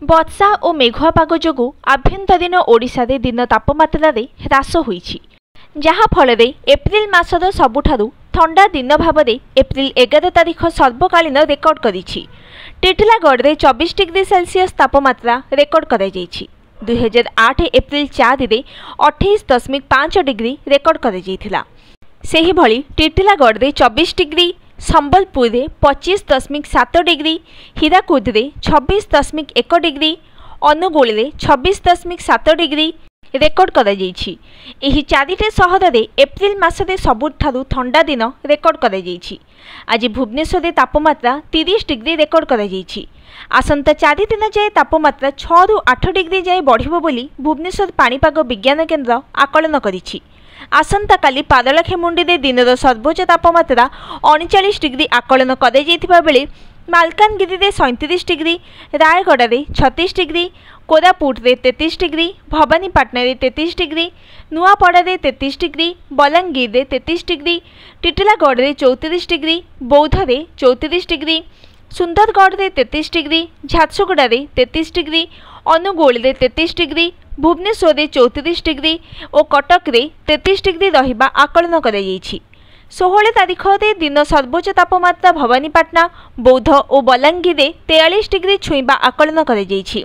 वर्षा और मेघुआ पाग जोगु आभ्यंतरीण ओडिशा रे दिन तापमात्रा रे ह्रास होईछि, जहाँ फल एप्रिल मासर सबुठारु ठंडा दिन भाव में एप्रिल 11 तारिख सर्वकालीन रेकर्ड करिछि। टिटिलागढ़ रे 24 डिग्री सेल्सियस तापमात्रा रेकर्ड करा जाइछि। 2008 एप्रिल 4 रे 28.5 डिग्री रेकर्ड करा जाइथिला। सेही भली टिटिलागढ़ रे 24 डिग्री, संबलपुर रे 25.7 डिग्री, हीराकुद रे 26.1 डिग्री, अनुगुल रे 26.7 डिग्री रेकर्ड करा जाइछि। एही चारिटे सहर रे एप्रिल मासरे सबुठारु ठंडा दिन रेकर्ड करा जाइछि। आज भुवनेश्वर रे तापमात्रा 30 डिग्री रेकर्ड करा जाइछि। आसंता 4 दिन जाए तापमात्रा 6 रु 8 डिग्री जाए बढ़िबो बोली भुवनेश्वर पाणीपाग विज्ञान केन्द्र आकलन करिछि। आसंता काली पादलाखेमुंडी रे दिनर सर्वोच्च तापमात्रा 39 डिग्री आकलन करा जाइथिबा बेले मालकानगिरी रे 37 डिग्री, रायगढ़ रे 36 डिग्री, कोरापुट रे 33 डिग्री, भवानीपाटना रे 33 डिग्री, नुआपड़ा रे 33 डिग्री, बलांगीर रे 33 डिग्री, टिटिलागढ़ रे 34 डिग्री, बौद्ध रे 34 डिग्री, सुंदरगढ़ रे 33 डिग्री, झारसुगुड़ा रे 33 डिग्री, अनुगुल रे 33 डिग्री, भुवनेश्वर रे 34 डिग्री और कटक रे 33 डिग्री रहिबा आकलन करा जाइछि। 16 तारिख रे दिन सर्वोच्च तापमात्रा भवानीपाटना, बौद्ध और बलांगीर रे 43 डिग्री छुईबा आकलन करा जाइछि।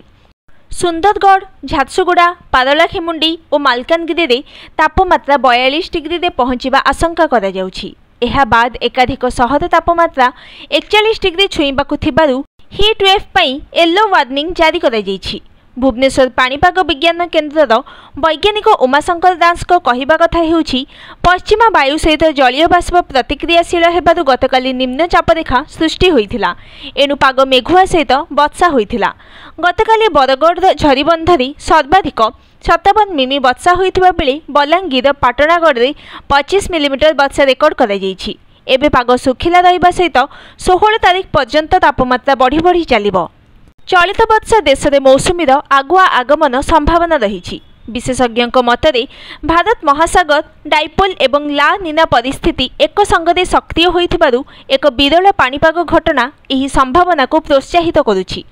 सुंदरगढ़, झारसुगुड़ा, पादलाखेमुंडी और मालकानगिरी रे तापमात्रा 42 डिग्री रे पहुंचीबा आशंका करा जाउछि। एहा बाद एकाधिक सहर तापमात्रा 41 डिग्री छुईबाकु थिबारु हीट वेव पई येलो वार्निंग जारी करा जाइछि। भुवनेश्वर पाणीपाग विज्ञान केन्द्रर वैज्ञानिक उमाशंकर दास को कहिबा कथा हेउछि, पश्चिमा वायु सहित जलीय बाष्प प्रतिक्रियाशील हेबारु गतकाली निम्नचाप रेखा सृष्टि होइथिला। एनु पाग मेघुआ सहित वर्षा होइथिला। गतकाली बरगढ़ झरीबंधरी सर्वाधिक 57 मिमी वर्षा होइथिबा बेले बलांगीर पाटणागढ़ रे 25 मिलीमीटर वर्षा रेकर्ड करा जाइछि। एबे पाग सुखिला रहिबा सहित 16 तारिख पर्यंत तापमात्रा बढ़ी बढ़ी चलिबो। चलित वर्ष देश में मौसुमीर आगुआ आगमन संभावना रही। विशेषज्ञों मतरे भारत महासागर डाइपोल एवं ला नीना परिस्थिति एक संगते सक्रिय होइथिबारु एक विरल पाणीपाग घटना यही संभावना को प्रोत्साहित करुछि।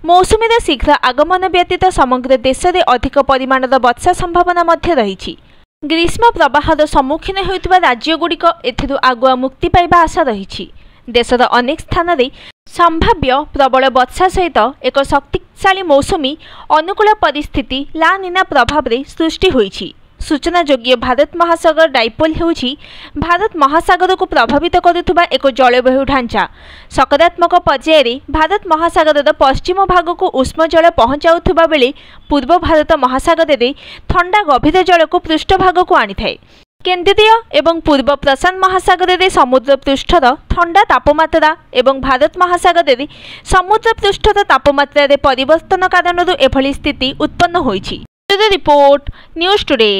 मौसुमीर शीघ्र आगमन व्यतीत समग्र देश में अधिक परिमाणर वर्षा संभावना मध्य रही। ग्रीष्म प्रवाहर सम्मुखीन होइथिबा राज्यगुड़िक एथिरु आगुआ मुक्ति पाइबा आशा रही। देशर अनेक स्थान में संभाव्य प्रबल वर्षा सहित एक शक्तिशाली मौसुमी अनुकूल परिस्थिति ला नीना प्रभाव रे सृष्टि होइछि। सूचनायोग्य भारत महासागर डाइपोल हेउछि भारत महासागर को प्रभावित करुवा एक जलवायु ढांचा। सकारात्मक पर्याय रे भारत महासागर पश्चिम भाग को उष्म जल पहुंचाउथुबा बेले पूर्व भारत महासागर रे ठंडा गभीर जल को पृष्ठभाग को आनिथाए। केंद्रीय एवं पूर्व प्रशांत महासागर रे समुद्र पृष्ठर ठंडा तापमात्रा एवं भारत महासागर रे समुद्र पृष्ठर तापमात्रा रे परिवर्तन कारणरू एभली स्थिति उत्पन्न होइछि। Report news today.